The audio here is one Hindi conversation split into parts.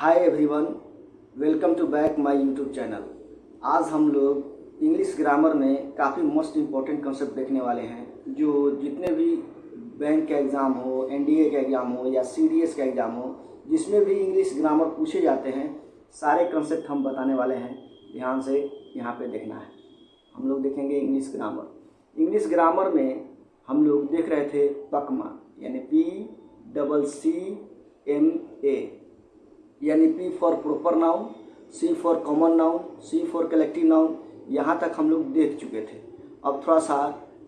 Hi everyone, welcome to back my YouTube channel. आज हम लोग इंग्लिश ग्रामर में काफ़ी मोस्ट इम्पॉर्टेंट कंसेप्ट देखने वाले हैं। जो जितने भी बैंक का एग्ज़ाम हो, एनडीए का एग्ज़ाम हो या सीडीएस का एग्ज़ाम हो, जिसमें भी इंग्लिश ग्रामर पूछे जाते हैं, सारे कंसेप्ट हम बताने वाले हैं। ध्यान से यहाँ पे देखना है। हम लोग देखेंगे इंग्लिश ग्रामर। इंग्लिश ग्रामर में हम लोग देख रहे थे पकमा, यानी PCCMA, यानी P for proper noun, C for common noun, C for collective noun. यहाँ तक हम लोग देख चुके थे। अब थोड़ा सा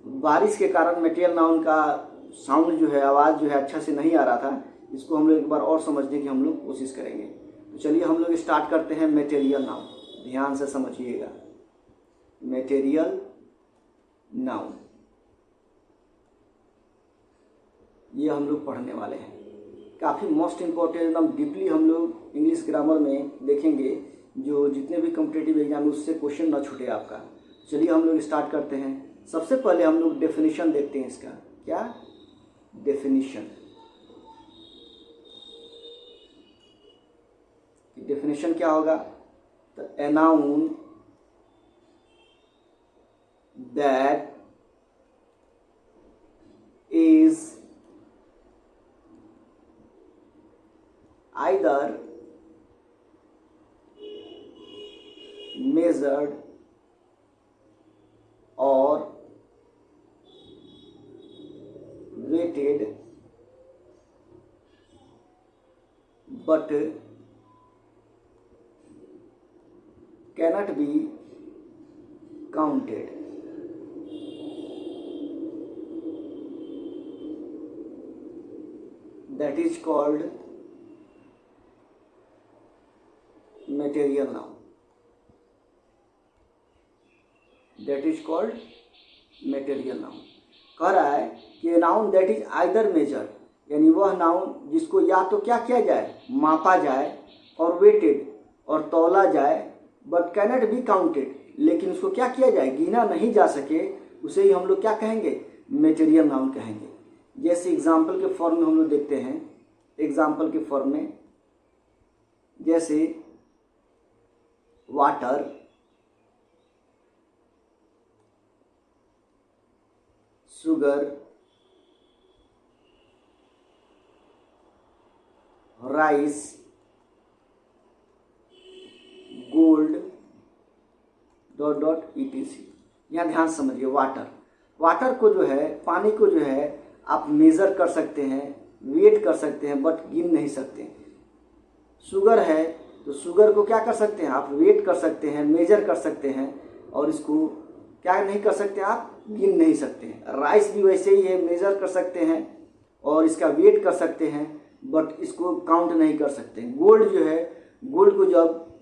बारिश के कारण मटेरियल नाउन का साउंड जो है, आवाज़ जो है अच्छा से नहीं आ रहा था। इसको हम लोग एक बार और समझने की हम लोग कोशिश करेंगे। तो चलिए हम लोग स्टार्ट करते हैं मटेरियल नाउन। ध्यान से समझिएगा, मटेरियल नाउन ये हम लोग पढ़ने वाले हैं। काफ़ी मोस्ट इम्पॉर्टेंट, एकदम डीपली हम लोग इंग्लिश ग्रामर में देखेंगे। जो जितने भी कॉम्पिटिटिव एग्जाम उससे क्वेश्चन ना छूटे आपका। चलिए हम लोग स्टार्ट करते हैं। सबसे पहले हम लोग डेफिनेशन देखते हैं इसका। क्या डेफिनेशन? डेफिनेशन क्या होगा? तो a noun that is either measured or weighted but cannot be counted. That is called material noun. That is called material noun. कह रहा है कि noun that is either major, यानी वह नाउन जिसको या तो क्या किया जाए, मापा जाए, और वेटेड और तौला जाए, बट कैनट बी काउंटेड, लेकिन उसको क्या किया जाए, गिना नहीं जा सके, उसे ही हम लोग क्या कहेंगे, मेटेरियल नाउन कहेंगे। जैसे एग्जाम्पल के फॉर्म में हम लोग देखते हैं। एग्जाम्पल के फॉर्म में जैसे water, sugar, rice, gold, dot dot ETC। यहाँ ध्यान से समझिए। वाटर को जो है, पानी को जो है आप मेज़र कर सकते हैं, वेट कर सकते हैं, बट गिन नहीं सकते। शुगर है तो शुगर को क्या कर सकते हैं आप, वेट कर सकते हैं, मेजर कर सकते हैं, और इसको क्या नहीं कर सकते आप, गिन नहीं सकते हैं। राइस भी वैसे ही है, मेजर कर सकते हैं और इसका वेट कर सकते हैं, बट इसको काउंट नहीं कर सकते। गोल्ड जो है, गोल्ड को जब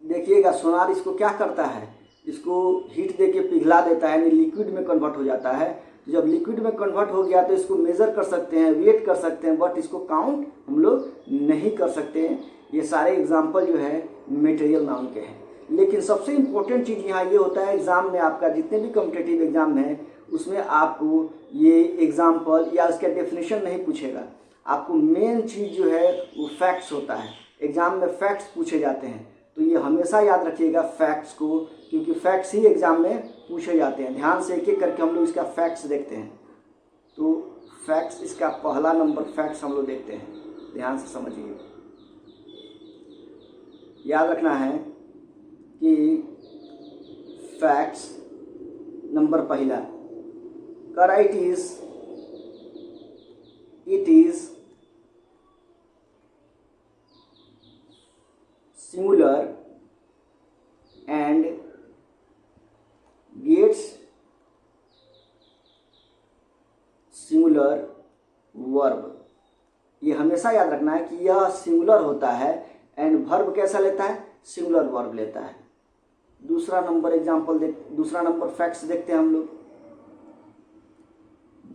देखिएगा, सोनार इसको क्या करता है, इसको हीट दे के पिघला देता है, यानी लिक्विड में कन्वर्ट हो जाता है। तो जब लिक्विड में कन्वर्ट हो गया तो इसको मेज़र कर सकते हैं, वेट कर सकते हैं, बट इसको काउंट हम लोग नहीं कर सकते हैं। ये सारे एग्जाम्पल जो है मटेरियल नाउन के हैं। लेकिन सबसे इम्पोर्टेंट चीज़ यहाँ ये होता है, एग्ज़ाम में आपका जितने भी कॉम्पिटिटिव एग्जाम है उसमें आपको ये एग्जाम्पल या उसका डेफिनेशन नहीं पूछेगा। आपको मेन चीज़ जो है वो फैक्ट्स होता है। एग्ज़ाम में फैक्ट्स पूछे जाते हैं, तो ये हमेशा याद रखिएगा फैक्ट्स को, क्योंकि फैक्ट्स ही एग्ज़ाम में पूछे जाते हैं। ध्यान से एक एक करके हम लोग इसका फैक्ट्स देखते हैं। तो फैक्ट्स, इसका पहला नंबर फैक्ट्स हम लोग देखते हैं। ध्यान से समझिए, याद रखना है कि फैक्ट्स नंबर पहला, कर it is singular and gets singular verb। ये हमेशा याद रखना है कि यह सिंगुलर होता है एंड वर्ब कैसा लेता है, सिंगुलर वर्ब लेता है। दूसरा नंबर एग्जांपल दूसरा नंबर फैक्ट्स देखते हैं हम लोग।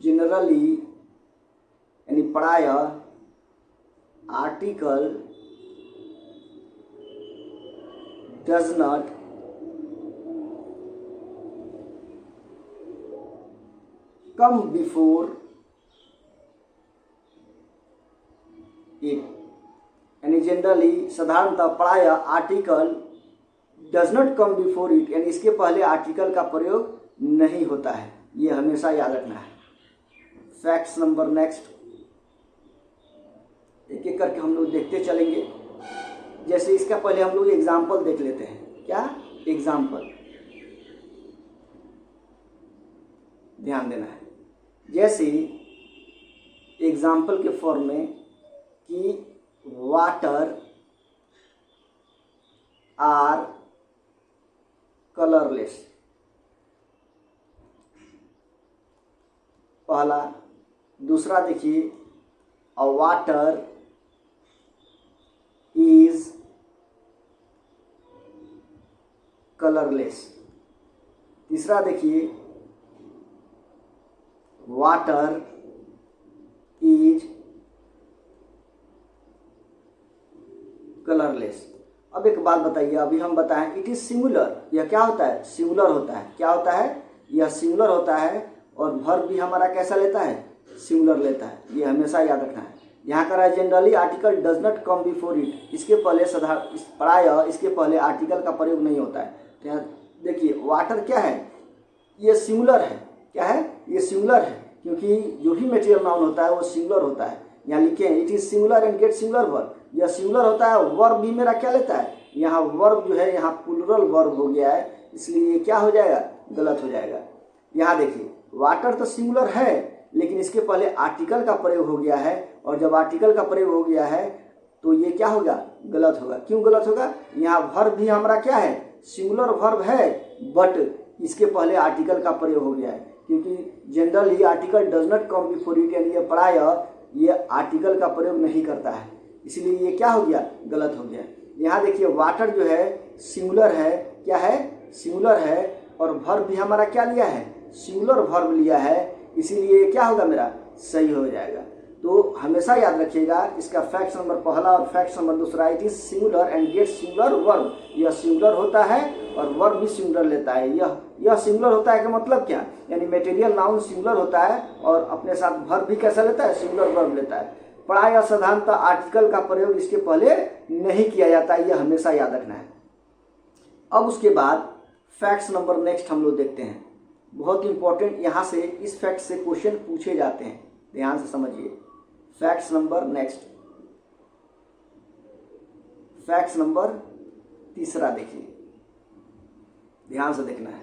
जनरली यानी प्राय, article does not come before it यानी जनरली साधारणतः प्राय article does not come before it, यानी इसके पहले आर्टिकल का प्रयोग नहीं होता है, ये हमेशा याद रखना है। फैक्ट्स नंबर नेक्स्ट, एक एक करके हम लोग देखते चलेंगे। जैसे इसका पहले हम लोग एग्जाम्पल देख लेते हैं। क्या एग्जाम्पल, ध्यान देना है। जैसे एग्जाम्पल के फॉर्म में कि वाटर आर कलरलेस, पहला। दूसरा देखिए, अ वाटर इज कलरलेस। तीसरा देखिए, वाटर इज कलरलेस। अब एक बात बताइए, अभी हम बताएं इट इज सिंगुलर, यह क्या होता है? सिंगुलर होता है। क्या होता है? यह सिंगुलर होता है और वर्ब भी हमारा कैसा लेता है? सिंगुलर लेता है, ये हमेशा याद रखना है। यहाँ का generally article does not come before it, इसके पहले प्राय इसके पहले आर्टिकल का प्रयोग नहीं होता है। तो यहाँ देखिए वाटर क्या है? ये सिंगुलर है। क्या है? ये सिंगुलर है, क्योंकि जो भी मटेरियल नाउन होता है वो सिंगुलर होता है। यहाँ लिखे it is singular and get singular verb, यह सिंगुलर होता है। वर्ब भी मेरा क्या लेता है? यहाँ वर्ब जो है यहाँ प्लूरल वर्ब हो गया है, इसलिए ये क्या हो जाएगा? गलत हो जाएगा। यहाँ देखिए वाटर तो सिंगुलर है, लेकिन इसके पहले आर्टिकल का प्रयोग हो गया है, और जब आर्टिकल का प्रयोग हो गया है तो ये क्या होगा? गलत होगा। क्यों गलत होगा? यहाँ वर्ब भी हमारा क्या है? सिंगुलर वर्ब है, बट इसके पहले आर्टिकल का प्रयोग हो गया है, क्योंकि generally article does not come before it, यानी ये प्राय ये आर्टिकल का प्रयोग नहीं करता है, इसलिए ये क्या हो गया? गलत हो गया। यहाँ देखिए वाटर जो है सिंगुलर है। क्या है? सिंगुलर है, और वर्ब भी हमारा क्या लिया है? सिंगुलर वर्ब लिया है, इसीलिए क्या होगा? मेरा सही हो जाएगा। तो हमेशा याद रखिएगा इसका फैक्ट नंबर पहला और फैक्ट नंबर दूसरा, it is singular and get singular verb. यह सिंगुलर होता है और वर्ब भी सिंगुलर लेता है। यह सिंगुलर होता है का मतलब क्या? यानी मटेरियल नाउन सिंगुलर होता है और अपने साथ वर्ब भी कैसा लेता है? सिंगुलर वर्ब लेता है। प्राय साधारणतः आर्टिकल का प्रयोग इसके पहले नहीं किया जाता है, यह हमेशा याद रखना है। अब उसके बाद फैक्ट्स नंबर नेक्स्ट हम लोग देखते हैं। बहुत इंपॉर्टेंट, यहाँ से इस फैक्ट से क्वेश्चन पूछे जाते हैं, ध्यान से समझिए। Facts number next, facts number तीसरा देखिए, ध्यान से देखना है।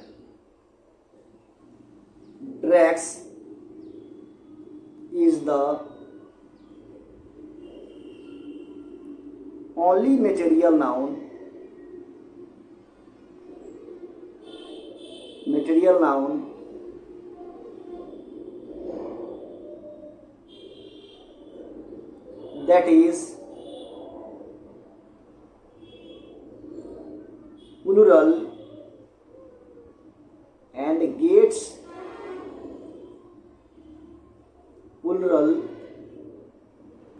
Dregs is the only material noun that is plural and gets plural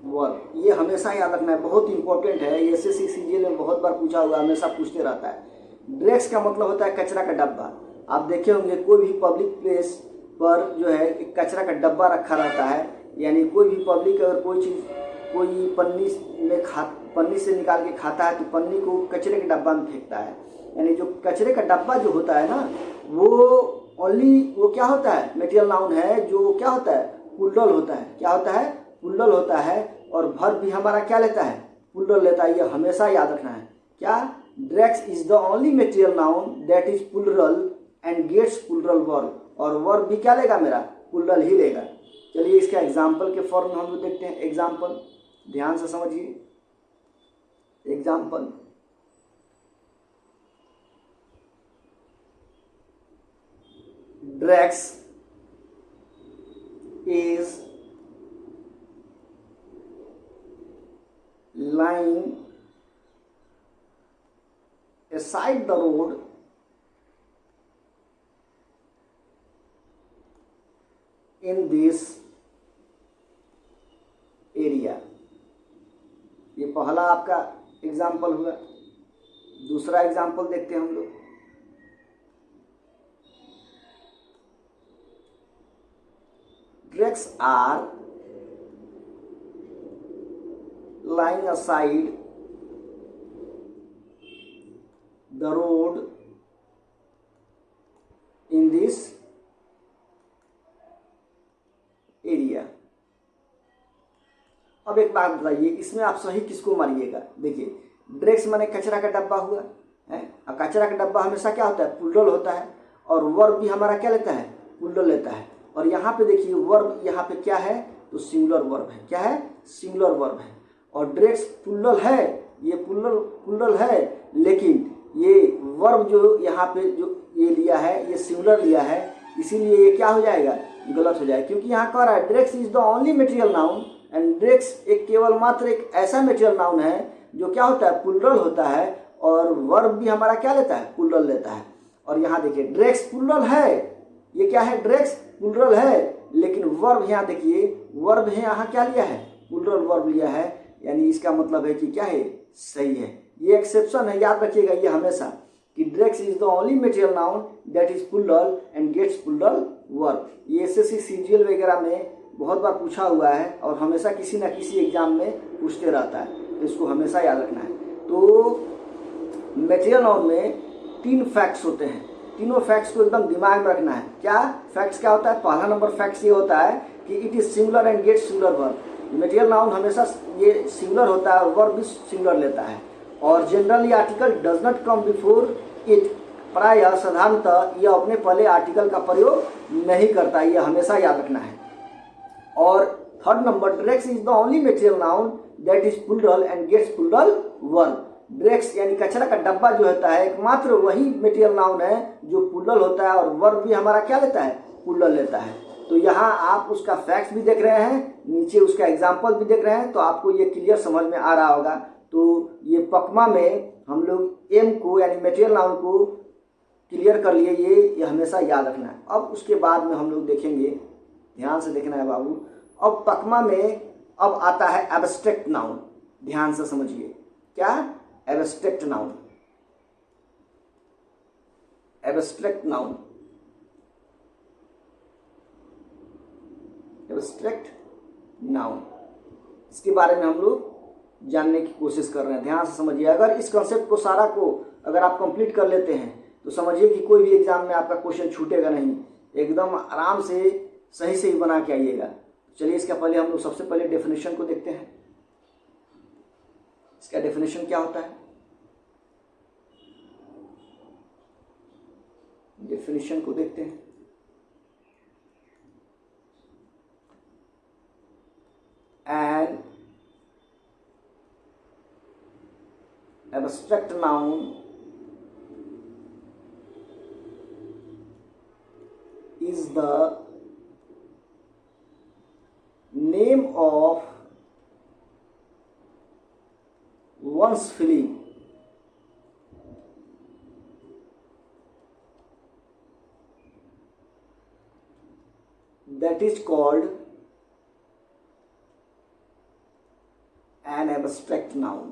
verb। ये हमेशा याद रखना है, बहुत इंपॉर्टेंट है। ये एसएससी सीजीएल में बहुत बार पूछा हुआ, हमेशा पूछते रहता है। ड्रैक्स का मतलब होता है कचरा का डब्बा। आप देखे होंगे कोई भी पब्लिक प्लेस पर जो है एक कचरा का डब्बा रखा रहता है, यानी कोई भी पब्लिक अगर कोई चीज़ कोई पन्नी से निकाल के खाता है तो पन्नी को कचरे के डब्बा में फेंकता है। यानी जो कचरे का डब्बा जो होता है ना, वो क्या होता है? मटेरियल नाउन है, जो क्या होता है? प्लूरल होता है। क्या होता है? प्लूरल होता है, और वर्ब भी हमारा क्या लेता है? प्लूरल लेता है। ये हमेशा याद रखना है। क्या? Dregs is the only material noun that is plural and gets plural verb, और वर्ब भी क्या लेगा? मेरा प्लूरल ही लेगा। चलिए इसका एग्जाम्पल के फॉर्म में हम लोग देखते हैं। एग्जाम्पल, ध्यान से समझिए। Example, dregs is lying aside the road in this area। ये पहला आपका एग्जाम्पल हुआ। दूसरा एग्जाम्पल देखते हैं हम लोग। Dregs are lying aside the road in this area। अब एक बात बताइए, इसमें आप सही किसको मारिएगा? देखिए, ड्रेक्स माने कचरा का डब्बा हुआ है, और कचरा का डब्बा हमेशा क्या होता है? प्लूरल होता है, और वर्ब भी हमारा क्या लेता है? प्लूरल लेता है। और यहाँ पे देखिए वर्ब यहाँ पे क्या है? तो सिंगुलर वर्ब है। क्या है? सिंगुलर वर्ब है। और ड्रेक्स प्लूरल है, ये प्लूरल है, लेकिन ये वर्ब जो यहाँ पे जो ये लिया है, ये सिंगुलर लिया है, इसीलिए ये क्या हो जाएगा? गलत हो जाएगा। क्योंकि यहाँ कह रहा है ड्रेक्स is the only material noun, and ड्रेक्स एक केवल मात्र एक ऐसा मटेरियल नाउन है जो क्या होता है? प्लूरल होता है, और वर्ब भी हमारा क्या लेता है? प्लूरल लेता है। और यहाँ देखिए ड्रेक्स प्लूरल है, ये क्या है? ड्रेक्स प्लूरल है, लेकिन वर्ब यहाँ देखिए, वर्ब है यहाँ क्या लिया है? प्लूरल वर्ब लिया है, यानी इसका मतलब है कि क्या है? सही है। ये एक्सेप्शन है, याद रखिएगा ये हमेशा, कि dregs is the only material noun that is plural and gets plural verb. ये एसएससी सीजीएल वगैरह में बहुत बार पूछा हुआ है, और हमेशा किसी ना किसी एग्जाम में पूछते रहता है, तो इसको हमेशा याद रखना है। तो मटेरियल नाउन में 3 फैक्ट्स होते हैं, तीनों फैक्ट्स को एकदम दिमाग में रखना है। क्या फैक्ट्स क्या होता है? पहला नंबर फैक्ट्स ये होता है कि it is singular and gets singular verb. Material noun हमेशा ये सिंगुलर होता है, वर्ब भी सिंगुलर लेता है, और generally article does not come before it. प्रायः साधारणतः यह अपने पहले आर्टिकल का प्रयोग नहीं करता, ये हमेशा याद रखना है। और third number, dregs is the only material noun that is plural and gets plural verb. Dregs यानी कचरा का डब्बा जो होता है, एकमात्र वही मटेरियल नाउन है जो प्लूरल होता है, और वर्ब भी हमारा क्या लेता है? प्लूरल लेता है। तो यहाँ आप उसका फैक्ट्स भी देख रहे हैं, नीचे उसका एग्जाम्पल भी देख रहे हैं, तो आपको ये क्लियर समझ में आ रहा होगा। तो ये पकमा में हम लोग एम को यानी मटेरियल नाउन को क्लियर कर लिए, ये हमेशा याद रखना है। अब उसके बाद में हम लोग देखेंगे, ध्यान से देखना है बाबू। अब पकमा में अब आता है एब्स्ट्रैक्ट नाउन, ध्यान से समझिए। क्या? Abstract noun. Abstract noun, abstract noun, इसके बारे में हम लोग जानने की कोशिश कर रहे हैं। ध्यान से समझिए। अगर इस कॉन्सेप्ट को सारा को अगर आप कंप्लीट कर लेते हैं तो समझिए कि कोई भी एग्जाम में आपका क्वेश्चन छूटेगा नहीं, एकदम आराम से सही सही बना के आइएगा। चलिए इसका पहले हम लोग सबसे पहले डेफिनेशन को देखते हैं। इसका डेफिनेशन क्या होता है? डेफिनेशन को देखते हैं। N abstract noun is the name of one's feeling that is called an abstract noun।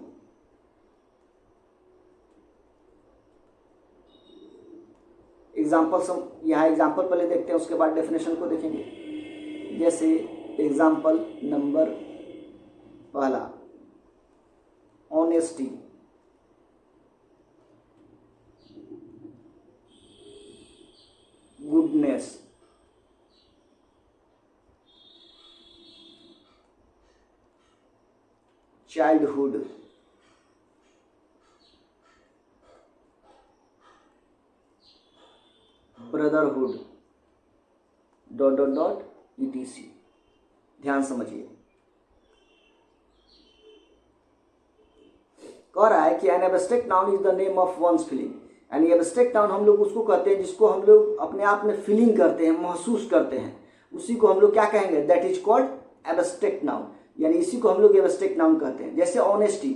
Example यहाँ एग्जाम्पल पहले देखते हैं, उसके बाद डेफिनेशन को देखेंगे। जैसे एग्जाम्पल नंबर पहला, honesty, goodness, childhood, brotherhood, dot dot dot etc। ध्यान समझिए। कह रहा है कि an abstract noun is the name of one's feeling, यानी एब्स्ट्रैक्ट नाउन हम लोग उसको कहते हैं जिसको हम लोग अपने आप में फीलिंग करते हैं, महसूस करते हैं, उसी को हम लोग क्या कहेंगे? That is called abstract noun, यानी इसी को हम लोग एब्स्ट्रैक्ट नाउन कहते हैं। जैसे ऑनेस्टी,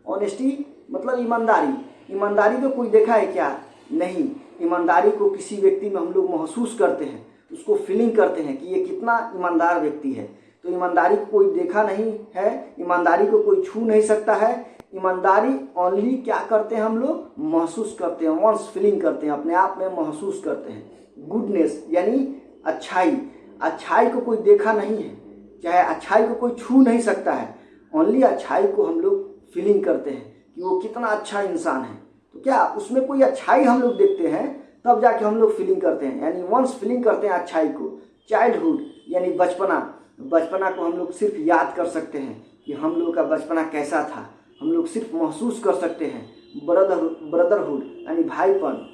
ऑनेस्टी मतलब ईमानदारी। ईमानदारी को कोई देखा है क्या? नहीं। ईमानदारी को किसी व्यक्ति में हम लोग महसूस करते हैं, उसको फीलिंग करते हैं कि ये कितना ईमानदार व्यक्ति है। तो ईमानदारी को कोई देखा नहीं है, ईमानदारी को कोई छू नहीं सकता है। ईमानदारी ओनली क्या करते हैं हम लोग? महसूस करते हैं, वंस फीलिंग करते हैं, अपने आप में महसूस करते हैं। गुडनेस यानी अच्छाई, अच्छाई को कोई देखा नहीं है, चाहे अच्छाई को कोई छू नहीं सकता है, ओनली अच्छाई को हम लोग फीलिंग करते हैं कि वो कितना अच्छा इंसान है। तो क्या उसमें कोई अच्छाई हम लोग देखते हैं तब जाके हम लोग फीलिंग करते हैं, यानी वंस फीलिंग करते हैं अच्छाई को। चाइल्डहुड यानी बचपना, बचपना को हम लोग सिर्फ याद कर सकते हैं कि हम लोग का बचपना कैसा था, हम लोग सिर्फ महसूस कर सकते हैं। ब्रदरहुड यानी भाईपन,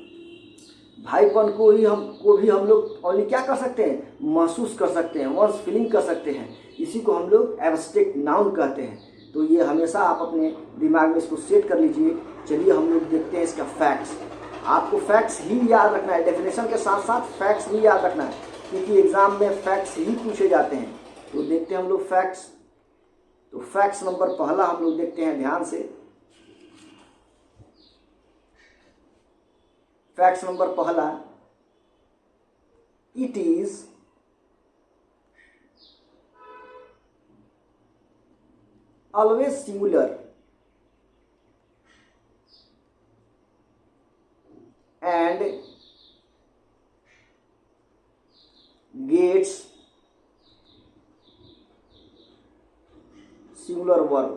भाईपन को भी हम लोग ओनली क्या कर सकते हैं, महसूस कर सकते हैं, वंस फीलिंग कर सकते हैं। इसी को हम लोग एब्स्ट्रैक्ट नाउन कहते हैं। तो ये हमेशा आप अपने दिमाग में इसको सेट कर लीजिए। चलिए हम लोग देखते हैं इसका फैक्ट्स। आपको फैक्ट्स ही याद रखना है, डेफिनेशन के साथ साथ फैक्ट्स भी याद रखना है, क्योंकि एग्जाम में फैक्ट्स ही पूछे जाते हैं। तो देखते हैं हम लोग फैक्ट्स। तो फैक्ट्स नंबर पहला हम लोग देखते हैं ध्यान से। फैक्ट्स नंबर पहला, it is always singular and gets singular verb,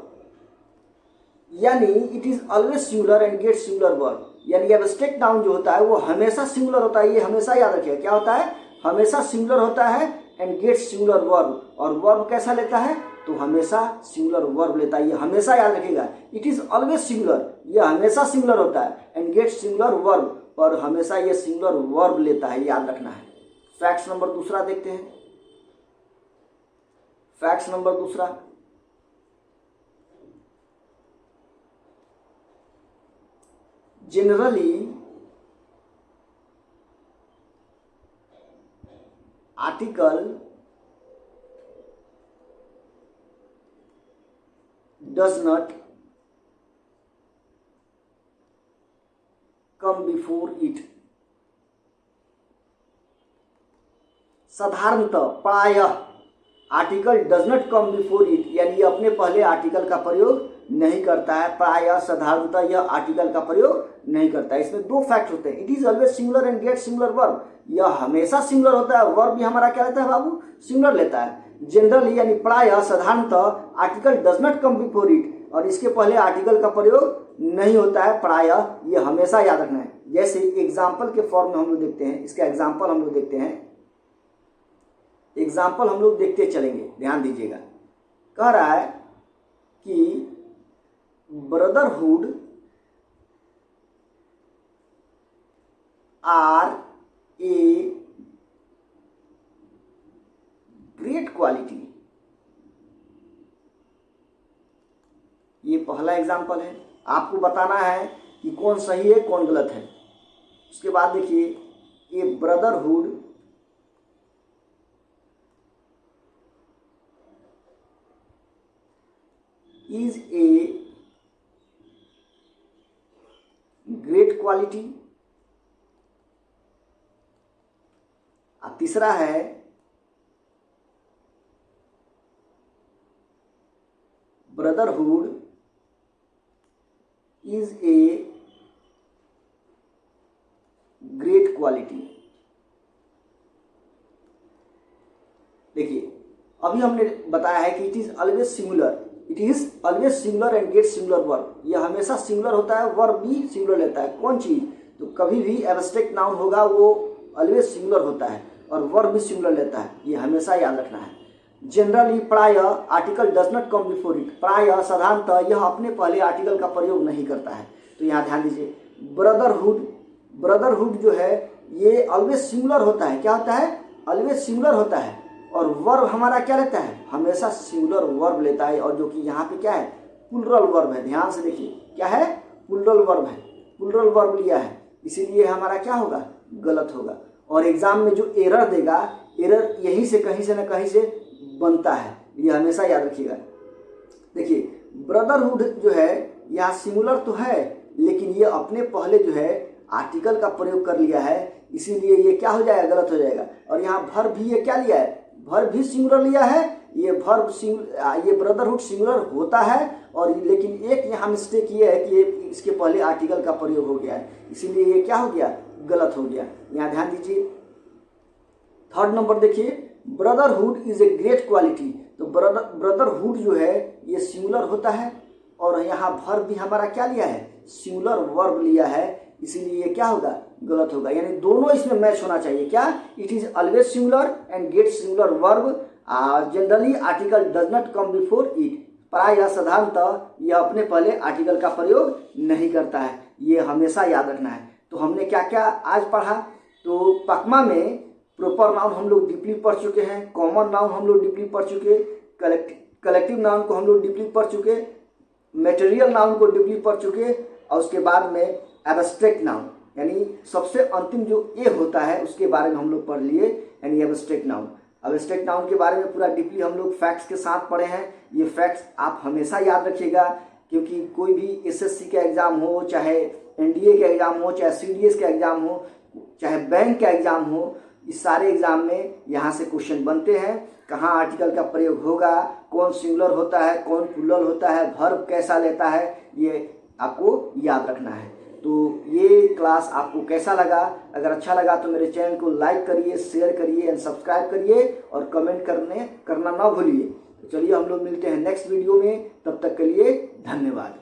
यानी it is always singular and get singular verb, यानी एब्स्ट्रैक्ट नाउन जो होता है वो हमेशा सिंगुलर होता है। ये हमेशा याद रखिएगा, क्या होता है, हमेशा सिंगुलर होता है एंड गेट सिंगुलर वर्ब। और वर्ब कैसा लेता है, तो हमेशा सिंगुलर वर्ब लेता है। ये हमेशा याद रखिएगा, इट इज ऑलवेज सिंगुलर, ये हमेशा सिंगुलर होता है, एंड गेट सिंगुलर वर्ब, और हमेशा ये सिंगुलर वर्ब लेता है, याद रखना है। फैक्ट्स नंबर दूसरा देखते हैं। फैक्ट्स नंबर दूसरा, generally article does not come before it, साधारणतः प्रायः article does not come before it, यानी अपने पहले आर्टिकल का प्रयोग नहीं करता है। प्रायः साधारणतः यह आर्टिकल का प्रयोग नहीं करता है। इसमें दो फैक्ट होते हैं, it is always singular and get singular verb, यह हमेशा सिंगुलर होता है, वर्ब भी हमारा क्या लेता है बाबू, सिंगुलर लेता है। जनरली यानी प्रायः साधारणतः article does not come before it, और इसके पहले आर्टिकल का प्रयोग नहीं होता है प्रायः, यह हमेशा याद रखना है। जैसे एग्जाम्पल के फॉर्म में हम लोग देखते हैं, इसका एग्जाम्पल हम लोग देखते हैं, एग्जाम्पल हम लोग देखते चलेंगे, ध्यान दीजिएगा। कह रहा है कि brotherhood are a great quality, ये पहला एग्जाम्पल है। आपको बताना है कि कौन सही है कौन गलत है। उसके बाद देखिए, ए brotherhood is a great quality। अब तीसरा है, brotherhood is a great quality। देखिए अभी हमने बताया है कि it is always singular, it is always singular and get singular verb, यह हमेशा सिंगुलर होता है, वर्ब भी सिंगुलर लेता है। कौन चीज, तो कभी भी एब्स्ट्रैक्ट नाउन होगा वो ऑलवेज सिंगुलर होता है, और वर्ब भी सिंगुलर लेता है, ये हमेशा याद रखना है। जनरली प्रायः article does not come before it, प्रायः साधारणतः यह अपने पहले आर्टिकल का प्रयोग नहीं करता है। तो यहाँ ध्यान दीजिए, ब्रदरहुड, ब्रदरहुड जो है ये ऑलवेज सिंगुलर होता है, क्या होता है, ऑलवेज सिंगुलर होता है, और वर्ब हमारा क्या लेता है, हमेशा सिंगुलर वर्ब लेता है, और जो कि यहाँ पे क्या है, प्लुरल वर्ब है। ध्यान से देखिए, क्या है, प्लुरल वर्ब है, प्लुरल वर्ब लिया है, इसीलिए हमारा क्या होगा, गलत होगा। और एग्जाम में जो एरर देगा, एरर यहीं से कहीं से न कहीं से बनता है, ये हमेशा याद रखिएगा। देखिए ब्रदरहुड जो है यहाँ सिंगुलर तो है, लेकिन ये अपने पहले जो है आर्टिकल का प्रयोग कर लिया है, इसीलिए ये क्या हो जाएगा, गलत हो जाएगा। और यहाँ वर्ब भी ये क्या लिया है, वर्ब भी सिंगुलर लिया है, ये वर्ब ये ब्रदरहुड सिंगुलर होता है, और लेकिन एक यहाँ मिस्टेक ये है कि ये इसके पहले आर्टिकल का प्रयोग हो गया है, इसीलिए ये क्या हो गया, गलत हो गया। यहाँ ध्यान दीजिए। थर्ड नंबर देखिए, brotherhood is a great quality, तो ब्रदरहुड जो है ये सिंगुलर होता है, और यहाँ वर्ब भी हमारा क्या लिया है, सिंगुलर वर्ब लिया है, इसीलिए ये क्या होगा, गलत होगा। यानी दोनों इसमें मैच होना चाहिए। क्या, it is always singular and get singular verb, generally article does not come before it. प्रायः साधारणतः यह अपने पहले आर्टिकल का प्रयोग नहीं करता है, ये हमेशा याद रखना है। तो हमने क्या क्या आज पढ़ा, तो पकमा में प्रॉपर नाउन हम लोग डीपली पढ़ चुके हैं, कॉमन नाउन हम लोग डीपली पढ़ चुके, कलेक्टिव नाउन को हम लोग डीपली पढ़ चुके, मटेरियल नाउन को डीपली पढ़ चुके, और उसके बाद में एब्स्ट्रैक्ट नाउन यानी सबसे अंतिम जो ए होता है उसके बारे में हम लोग पढ़ लिए, यानी एब्स्ट्रैक्ट नाउन। एब्स्ट्रैक्ट नाउन के बारे में पूरा डीपली हम लोग फैक्ट्स के साथ पढ़े हैं। ये फैक्ट्स आप हमेशा याद रखिएगा, क्योंकि कोई भी एसएससी का एग्जाम हो, चाहे एनडीए का एग्जाम हो, चाहे सीडीएस का एग्जाम हो, चाहे बैंक का एग्जाम हो, इस सारे एग्जाम में यहाँ से क्वेश्चन बनते हैं। कहाँ आर्टिकल का प्रयोग होगा, कौन सिंगुलर होता है, कौन प्लूरल होता है, वर्ब कैसा लेता है, ये आपको याद रखना है। तो ये क्लास आपको कैसा लगा? अगर अच्छा लगा तो मेरे चैनल को लाइक करिए, शेयर करिए एंड सब्सक्राइब करिए, और कमेंट करना ना भूलिए। तो चलिए हम लोग मिलते हैं नेक्स्ट वीडियो में, तब तक के लिए धन्यवाद।